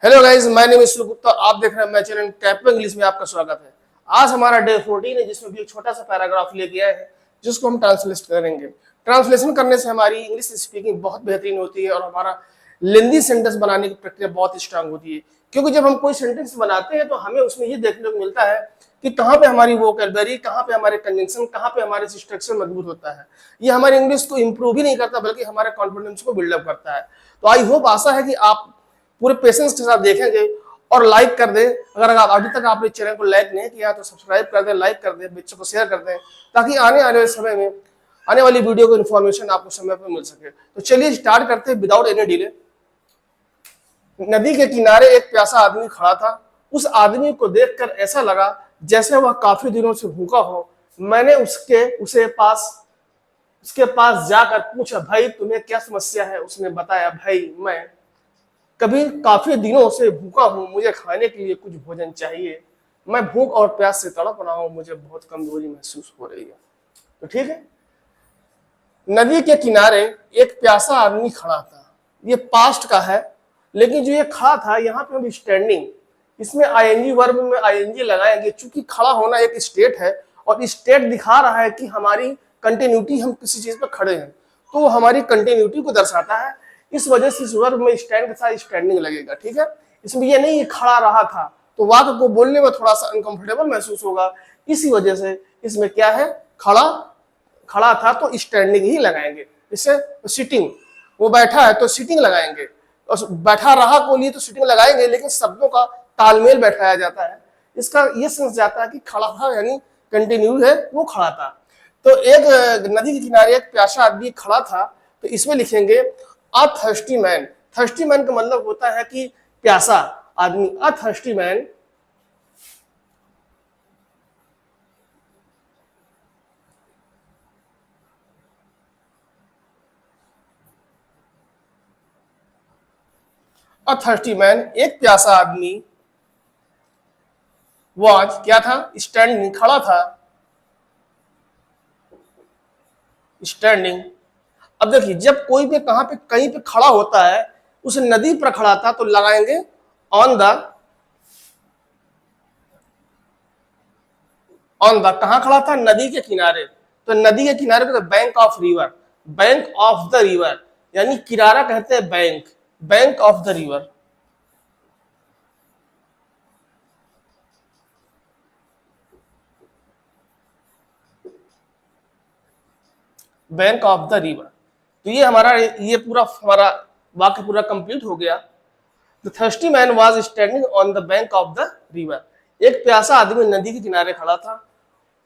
Hello guys, my name is Gupta. आप देख रहे हैं मेरा चैनल टैप इंग्लिश में आपका स्वागत है। आज हमारा डे 14 है, जिसमें भी एक छोटा सा पैराग्राफ लेके आए हैं जिसको हम ट्रांसलेट करेंगे। ट्रांसलेशन करने से हमारी इंग्लिश स्पीकिंग बहुत बेहतरीन होती है और हमारा लेंदी सेंटेंस बनाने की प्रक्रिया बहुत स्ट्रांग होती है। क्योंकि जब हम कोई सेंटेंस बनाते हैं तो हमें उसमें ये देखने को मिलता है कि कहाँ पे हमारी वोकैब्युलरी, कहाँ पे हमारे कंजंक्शन, कहाँ पे हमारे स्ट्रक्चर मजबूत होता है। ये हमारी इंग्लिश को इंप्रूव ही नहीं करता बल्कि हमारे कॉन्फिडेंस को बिल्डअप करता है। तो आई होप, आशा है कि आप पूरे पेशेंस के साथ देखेंगे और लाइक कर दें। अगर आप अभी तक आपने चैनल को लाइक नहीं किया तो सब्सक्राइब कर दें, लाइक कर दें, बच्चों को शेयर कर दें, ताकि आने वाले समय में आने वाली वीडियो को इन्फॉर्मेशन आपको समय पर मिल सके। तो चलिए स्टार्ट करते हैं विदाउट एनी डिले। नदी के किनारे एक प्यासा आदमी खड़ा था। उस आदमी को देखकर ऐसा लगा जैसे वह काफी दिनों से भूखा हो। मैंने उसके पास जाकर पूछा, भाई तुम्हें क्या समस्या है? उसने बताया, भाई मैं कभी काफी दिनों से भूखा हूं, मुझे खाने के लिए कुछ भोजन चाहिए। मैं भूख और प्यास से तड़प रहा हूं, मुझे बहुत कमजोरी महसूस हो रही है। तो ठीक है, नदी के किनारे एक प्यासा आदमी खड़ा था। ये पास्ट का है, लेकिन जो ये खड़ा था यहाँ पे हम स्टैंडिंग, इसमें आईएनजी वर्ब में आईएनजी लगाएंगे। चूंकि खड़ा होना एक स्टेट है और स्टेट दिखा रहा है कि हमारी कंटिन्यूटी, हम किसी चीज पे खड़े हैं, तो वो हमारी कंटिन्यूटी को दर्शाता है। इस वजह से इस वर्ब में स्टैंड के साथ स्टैंडिंग लगेगा। ठीक है, इसमें ये नहीं खड़ा रहा था, तो वाक्य को बोलने में थोड़ा सा अनकंफर्टेबल महसूस होगा। इसी वजह से इसमें क्या है, खड़ा था तो स्टैंडिंग ही लगाएंगे। इससे सिटिंग, वो बैठा है तो सिटिंग लगाएंगे, और बैठा रहा को लिए तो सिटिंग लगाएंगे, लेकिन शब्दों का तालमेल बैठाया जाता है। इसका ये सेंस जाता है कि खड़ा था यानी कंटिन्यू है, वो खड़ा था। तो एक नदी के किनारे एक प्यासा आदमी खड़ा था, तो इसमें लिखेंगे a thirsty man. Thirsty man का मतलब होता है कि प्यासा आदमी। A thirsty man a thirsty man, एक प्यासा आदमी, वाज क्या था, स्टैंडिंग खड़ा था, स्टैंडिंग। अब देखिए, जब कोई भी कहां पे कहीं पे खड़ा होता है, उस नदी पर खड़ा था तो लगाएंगे ऑन द कहां खड़ा था, नदी के किनारे। तो नदी के किनारे को bank of river, bank of the river, यानी किनारा कहते हैं bank, bank of the river. Bank of the river. तो ये पूरा हमारा वाक्य पूरा कंप्लीट हो गया। The thirsty man was standing on the bank of the river. एक प्यासा आदमी नदी के किनारे खड़ा था।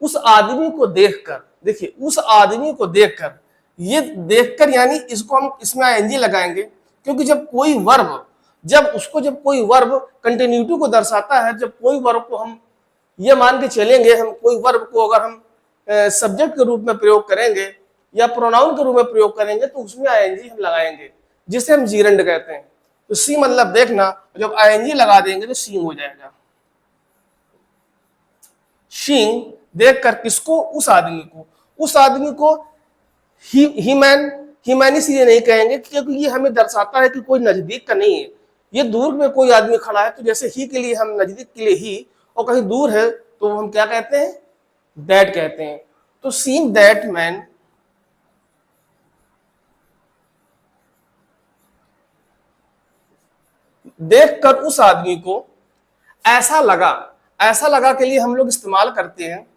उस आदमी को देखकर, देखिए उस आदमी को देखकर, ये देखकर यानी इसको हम इसमें आईएनजी लगाएंगे, क्योंकि जब कोई वर्ब कंटिन्यूटी को दर्शाता है, जब कोई वर्ब को हम ये मान के चलेंगे, हम कोई वर्ब को अगर हम सब्जेक्ट के रूप में प्रयोग करेंगे या प्रोनाउन के रूप में प्रयोग करेंगे, तो उसमें आईएनजी हम लगाएंगे, जिसे हम जीरंड कहते हैं। तो सी मतलब देखना, जब आईएनजी लगा देंगे तो सींग हो जाएगा। शींग देखकर किसको, उस आदमी को हीमैन इसलिए नहीं कहेंगे क्योंकि ये हमें दर्शाता है कि कोई नजदीक का नहीं है। ये दूर में कोई आदमी खड़ा है, तो जैसे ही के लिए हम नजदीक के लिए ही, और कहीं दूर है तो हम क्या कहते हैं, दैट कहते हैं। तो सीइंग दैट मैन, देखकर उस आदमी को ऐसा लगा के लिए हम लोग इस्तेमाल करते हैं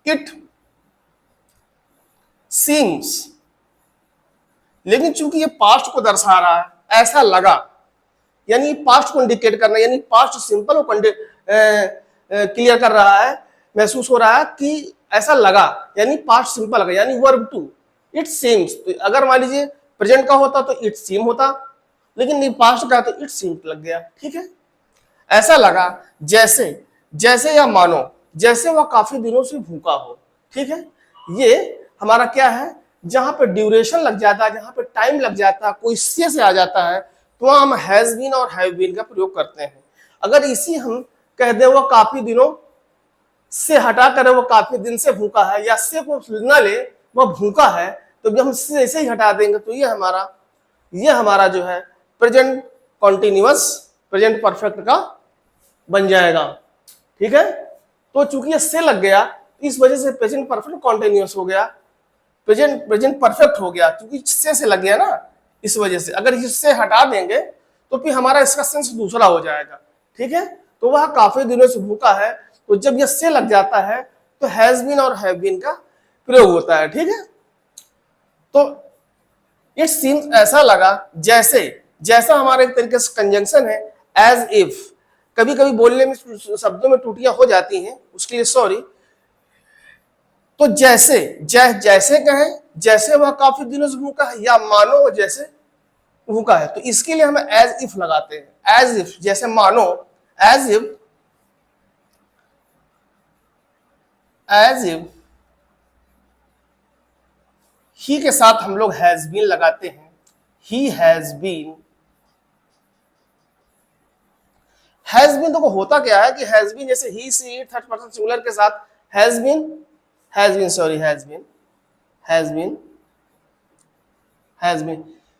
इट सीम्स, लेकिन चूंकि ये पास्ट को दर्शा रहा है, ऐसा लगा यानी पास्ट को इंडिकेट करना, यानी पास्ट सिंपल को क्लियर कर रहा है, महसूस हो रहा है कि ऐसा लगा, यानी पास्ट सिंपल लगा, यानी वर्ब टू इट सीम्स। तो अगर मान लीजिए प्रेजेंट का होता तो इट सीम होता, लेकिन पास्ट का तो इट सीम्स लग गया। ठीक है, ऐसा लगा जैसे या मानो जैसे वह काफी दिनों से भूखा हो। ठीक है, ये हमारा क्या है, जहां पे ड्यूरेशन लग जाता है, जहां पे टाइम लग जाता है, कोई से आ जाता है, तो हम हैज बीन और हैव बीन का प्रयोग करते हैं। अगर इसी हम कह दें वह काफी दिनों से हटा कर वो काफी दिन से भूखा है, या से को न ले वह भूखा है, तो जब हम से ही हटा देंगे तो ये हमारा जो है प्रेजेंट कॉन्टिन्यूअस प्रेजेंट परफेक्ट का बन जाएगा। ठीक है, तो चूंकि ये से लग गया इस वजह से प्रेजेंट परफेक्ट कॉन्टिन्यूअस हो गया, प्रेजेंट प्रेजेंट परफेक्ट हो गया, क्योंकि से लग गया ना, इस वजह से। अगर इससे हटा देंगे तो फिर हमारा इसका सेंस दूसरा हो जाएगा। ठीक है, तो वह काफी दिनों से भूखा है, तो जब ये से लग जाता है तो हैज बीन और हैव बीन का प्रयोग होता है। ठीक है, तो इट सीम्स ऐसा लगा जैसे, जैसा हमारे एक तरीके से कंजंक्शन है, एज इफ। कभी कभी बोलने में शब्दों में त्रुटियां हो जाती हैं, उसके लिए सॉरी। तो जैसे जैसे कहें, जैसे वह काफी दिनों से भूखा है, या मानो वो जैसे भूखा है, तो इसके लिए हम एज इफ लगाते हैं। एज इफ जैसे मानो, एज इफ ही के साथ हम लोग हैज बीन लगाते हैं। He has been, has been देखो होता क्या है कि हैज बीन जैसे he she it third person singular के साथ has been sorry has been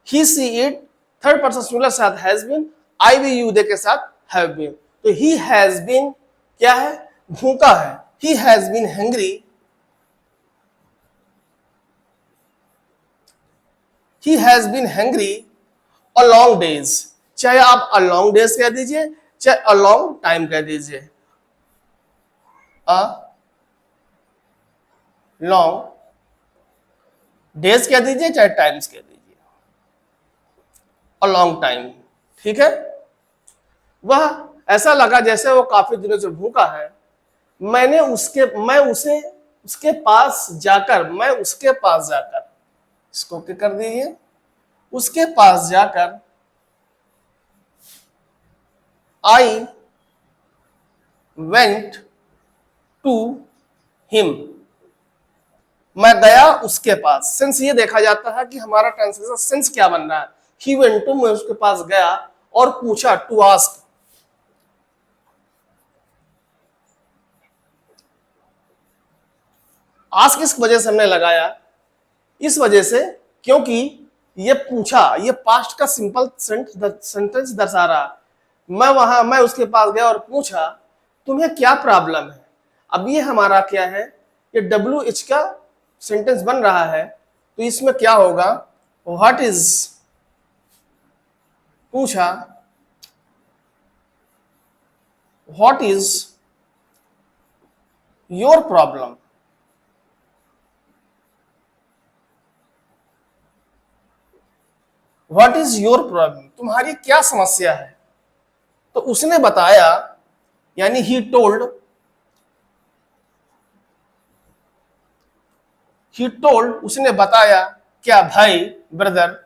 he she it third person singular के साथ has been, I we you they के साथ हैव बीन। तो ही हैज बीन क्या है, भूखा है। He has been hungry, he has been hungry a long days। चाहे आप a long days कह दीजिए, चाहे a long time कह दीजिए, a long days कह दीजिए, चाहे times कह दीजिए, a long time। ठीक है, वह ऐसा लगा जैसे वो काफी दिनों से भूखा है। मैं उसके पास जाकर इसको क्या कर दीजिए, उसके पास जाकर आई वेंट टू हिम, मैं गया उसके पास। सेंस ये देखा जाता है कि हमारा ट्रांसलेशन सेंस क्या बन रहा है। ही वेंट टू, मैं उसके पास गया और पूछा, टू आस्क। आस्क किस वजह से हमने लगाया, इस वजह से क्योंकि ये पूछा, ये पास्ट का सिंपल सेंटेंस दर्शा रहा। मैं उसके पास गया और पूछा तुम्हें क्या प्रॉब्लम है। अब ये हमारा क्या है, ये WH का सेंटेंस बन रहा है, तो इसमें क्या होगा, व्हाट इज, पूछा what is your problem, what is your problem, तुम्हारी क्या समस्या है। तो उसने बताया, यानी ही टोल्ड उसने बताया, क्या भाई, ब्रदर,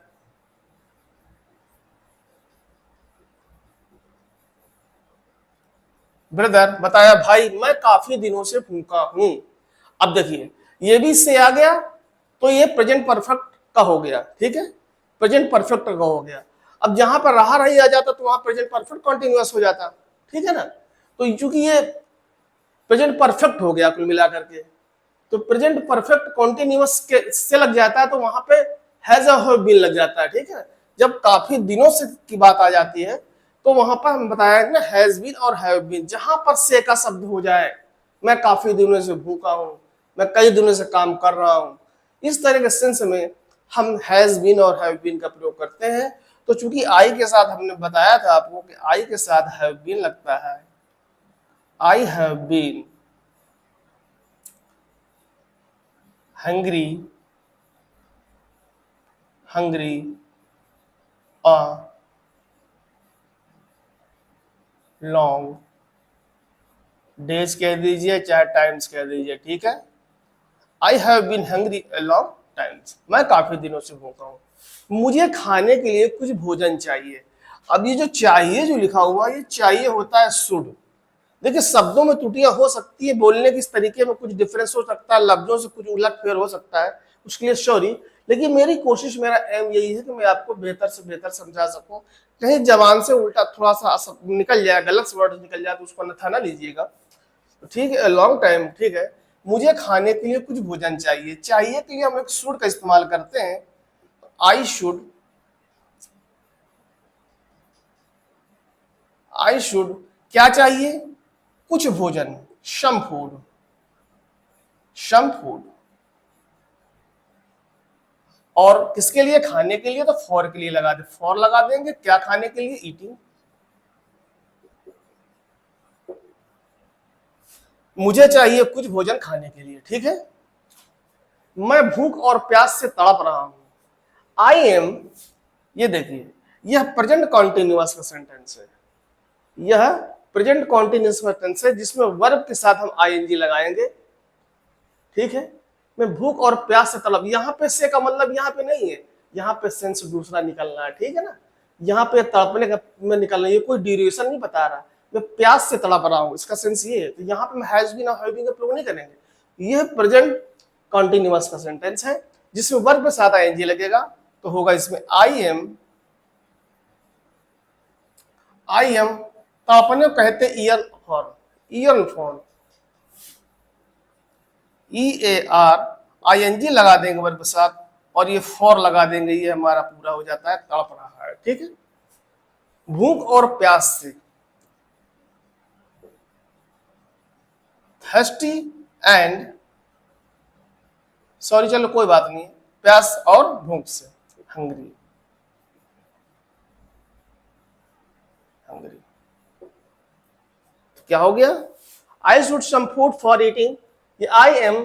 बताया भाई मैं काफी दिनों से भूखा हूं। अब देखिए ये भी से आ गया, तो ये प्रेजेंट परफेक्ट का हो गया। ठीक है, प्रेजेंट परफेक्ट का हो गया। अब जहां पर रहा रही आ जाता तो वहां प्रेजेंट परफेक्ट कॉन्टिन्यूअस हो जाता। ठीक है ना, तो चूंकि ये प्रेजेंट परफेक्ट हो गया कुल मिलाकर के, तो प्रेजेंट परफेक्ट कॉन्टिन्यूअस के से लग जाता है, तो वहां पे हैज और बीन लग जाता है। ठीक है, जब काफी दिनों से की बात आ जाती है तो वहां पर हम बताया ना हैज बीन और हैव बीन, जहां पर से का शब्द हो जाए, मैं काफी दिनों से भूखा हूं, मैं कई दिनों से काम कर रहा हूं, इस तरह के सेंस में हम हैज बीन और हैव बीन का प्रयोग करते हैं। तो चूंकि आई के साथ हमने बताया था आपको कि आई के साथ हैव बीन लगता है, I have been hungry a long days कह दीजिए, चाहे टाइम्स कह दीजिए। ठीक है, I have been hungry a long times, मैं काफी दिनों से भूखा हूं, मुझे खाने के लिए कुछ भोजन चाहिए। अब ये जो चाहिए जो लिखा हुआ, ये चाहिए होता है शुड। देखिए शब्दों में त्रुटियां हो सकती है, बोलने के इस तरीके में कुछ डिफरेंस हो सकता है, लफ्जों से कुछ उलट फेर हो सकता है, उसके लिए सॉरी। लेकिन मेरी कोशिश, मेरा एम यही है कि मैं आपको बेहतर से बेहतर समझा सकूं। कहीं जबान से उल्टा थोड़ा सा निकल जाए, गलत वर्ड निकल जाए, तो उसको अन्यथा ना लीजिएगा। ठीक है, लॉन्ग टाइम। ठीक है, मुझे खाने के लिए कुछ भोजन चाहिए। चाहिए के लिए हम एक शुड का इस्तेमाल करते हैं, आई शुड आई शुड क्या चाहिए, कुछ भोजन, सम फूड, सम फूड। और किसके लिए, खाने के लिए, तो फॉर के लिए लगा दे, फॉर लगा देंगे, क्या खाने के लिए, ईटिंग। मुझे चाहिए कुछ भोजन खाने के लिए, ठीक है। मैं भूख और प्यास से तड़प रहा हूं, आई एम, ये देखिए यह प्रेजेंट कॉन्टिन्यूअस का सेंटेंस है, यह प्रेजेंट कॉन्टिन्यूअस का सेंटेंस है जिसमें वर्ब के साथ हम आईएनजी लगाएंगे, ठीक है। मैं भूख और प्यास से तड़प, यहाँ पे से का मतलब यहाँ पे नहीं है, यहाँ पे सेंस दूसरा निकलना है, ठीक है ना। यहाँ पे तड़पने का में निकलना, ये कोई ड्यूरेशन नहीं बता रहा, मैं प्यास से तड़प रहा हूँ, इसका सेंस ये है। तो यहाँ पे हैज बीन और हैव बीन का प्रयोग नहीं करेंगे, यह प्रेजेंट कॉन्टिन्यूअस का सेंटेंस है जिसमें वर्ब के साथ आईएनजी लगेगा, तो होगा इसमें आई एम, आई एम। तो अपने कहते ईयरफोन, ईयरफोन, EAR, ING लगा देंगे वर्ब के साथ और ये फॉर लगा देंगे, ये हमारा पूरा हो जाता है, तड़प रहा है, ठीक है। भूख और प्यास से, थर्स्टी एंड, सॉरी चलो कोई बात नहीं, प्यास और भूख से, हंग्री, हंग्री। क्या हो गया, I should some food for eating, ये I am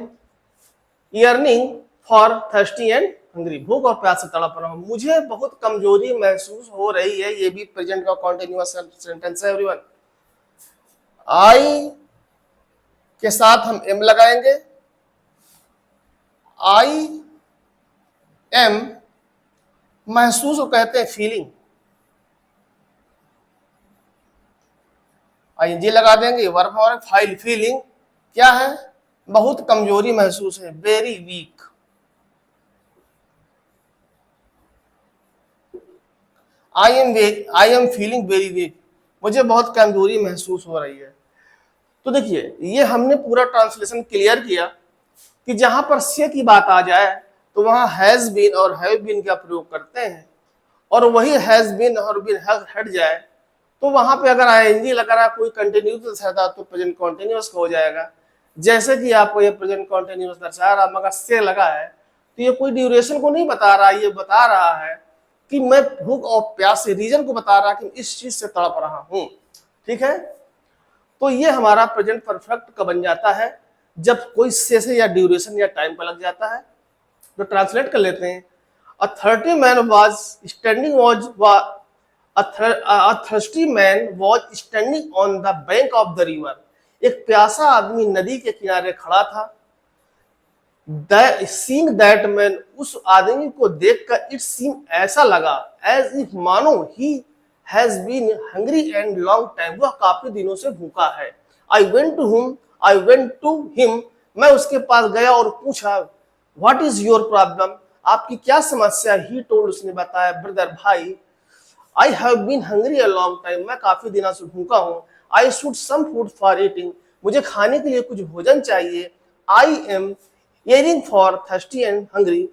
yearning for thirsty and hungry, भूख और प्यास से तड़प रहा हूं, मुझे बहुत कमजोरी महसूस हो रही है, ये भी प्रेजेंट का कॉन्टिन्यूअस सेंटेंस है एवरीवन। आई के साथ हम एम लगाएंगे, आई एम, महसूस को कहते हैं फीलिंग, आईएनजी लगा देंगे, वर्ब हमारा फाइल, फीलिंग क्या है, बहुत कमजोरी महसूस है, very weak, I am feeling very weak, मुझे बहुत कमजोरी महसूस हो रही है। तो देखिए ये हमने पूरा ट्रांसलेशन क्लियर किया कि जहां पर से की बात आ जाए तो वहां हैज बीन और हैव बीन का प्रयोग करते हैं, और वही हैज बीन और बीन हट जाए तो वहां पे अगर आईएनजी लगा रहा कोई कंटिन्यूस दर्शाता तो प्रेजेंट कॉन्टिन्यूअस हो जाएगा। जैसे कि आपको ये प्रेजेंट कॉन्टिन्यूअस दर्शा रहा, मगर से लगा है तो ये कोई ड्यूरेशन को नहीं बता रहा, ये बता रहा है कि मैं भूख और प्यास से, रीजन को बता रहा कि इस चीज से तड़प रहा हूं, ठीक है। तो ये हमारा प्रेजेंट परफेक्ट का बन जाता है जब कोई से या ड्यूरेशन या टाइम पर लग जाता है। तो ट्रांसलेट कर लेते हैं, अ thirty man was standing a thirsty man was standing on the bank of the river, एक प्यासा आदमी नदी के किनारे खड़ा था। Seeing that man, उस आदमी को देखकर इट सीम, ऐसा लगा, as if मानो he has been hungry and long time, वह काफी दिनों से भूखा है। I went to him, मैं उसके पास गया और पूछा, what is your problem, आपकी क्या समस्या, he told, उसने बताया, brother भाई, I have been hungry a long time, मैं काफी दिनों से भूखा हूँ। I should some food for eating, मुझे खाने के लिए कुछ भोजन चाहिए। I am yearning for thirsty and hungry,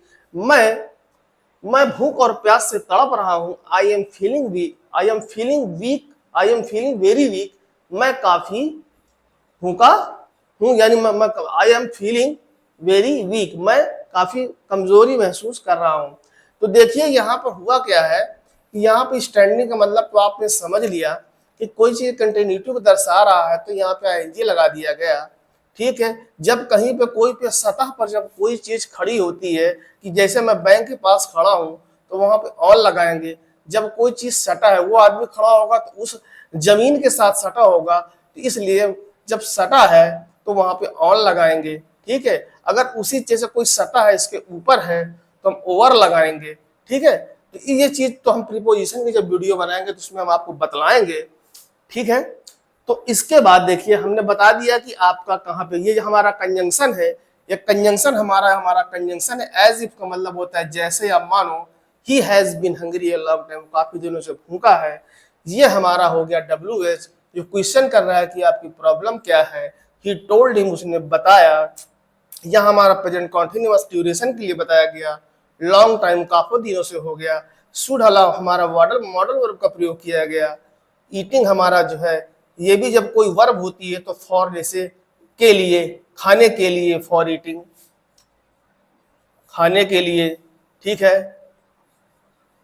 मैं भूख और प्यास से तड़प रहा हूँ। I am feeling weak, I am feeling very weak, मैं काफी भूखा हूँ, यानी मैं I am feeling very weak, मैं काफी कमजोरी महसूस कर रहा हूँ। तो देखिए यहाँ पर हुआ क्या है, यहाँ पे स्टैंडिंग का मतलब तो आपने समझ लिया कि कोई चीज कंटिन्यूटी को दर्शा रहा है तो यहाँ पे आईएनजी लगा दिया गया, ठीक है। जब कहीं पे कोई पे सतह पर जब कोई चीज खड़ी होती है, कि जैसे मैं बैंक के पास खड़ा हूँ तो वहां पे ऑल लगाएंगे। जब कोई चीज सटा है, वो आदमी खड़ा होगा तो उस जमीन के साथ सटा होगा, तो इसलिए जब सटा है तो वहां पे ऑल लगाएंगे, ठीक है। अगर उसी जैसे कोई सटा है इसके ऊपर है तो हम ओवर लगाएंगे, ठीक है। तो ये चीज तो हम प्रीपोजिशन की जब वीडियो बनाएंगे तो उसमें हम आपको बतलाएंगे, ठीक है। तो इसके बाद देखिए हमने बता दिया कि आपका कहाँ पे ये हमारा कंजंक्शन है, ये कंजंक्शन हमारा कंजंक्शन है। एज इफ का मतलब होता है जैसे या मानो, he has been hungry a long time, काफी दिनों से भूखा है। ये हमारा हो गया WH, जो क्वेश्चन कर रहा है कि आपकी प्रॉब्लम क्या है। ही टोल्ड हिम, उसने बताया। यह हमारा प्रेजेंट कॉन्टिन्यूअस ड्यूरेशन के लिए बताया गया, लॉन्ग टाइम काफी दिनों से हो गया। शुड अलाउ हमारा मॉडल वर्ब का प्रयोग किया गया। ईटिंग हमारा जो है ये भी जब कोई वर्ब होती है तो फॉर, जैसे के लिए, खाने के लिए, फॉर ईटिंग, खाने के लिए, ठीक है।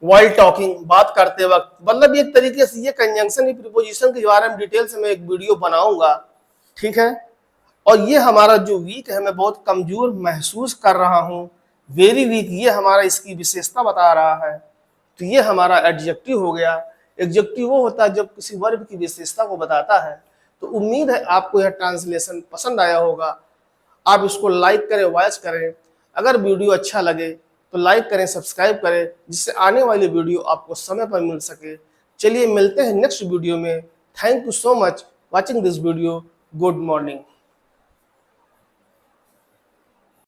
वाइल टॉकिंग, बात करते वक्त, मतलब एक तरीके से ये कंजंक्शन प्रीपोजिशन के बारे में डिटेल से मैं एक वीडियो बनाऊंगा, ठीक है। और ये हमारा जो वीक है, मैं बहुत कमजोर महसूस कर रहा हूँ, वेरी वीक, ये हमारा इसकी विशेषता बता रहा है। तो ये हमारा एडजेक्टिव हो गया। एडजेक्टिव वो होता है जब किसी वर्ब की विशेषता को बताता है। तो उम्मीद है आपको यह ट्रांसलेशन पसंद आया होगा। आप इसको लाइक करें, वॉच करें। अगर वीडियो अच्छा लगे तो लाइक करें, सब्सक्राइब करें, जिससे आने वाली वीडियो आपको समय पर मिल सके। चलिए मिलते हैं नेक्स्ट वीडियो में। Thank you so much watching this video. Good morning.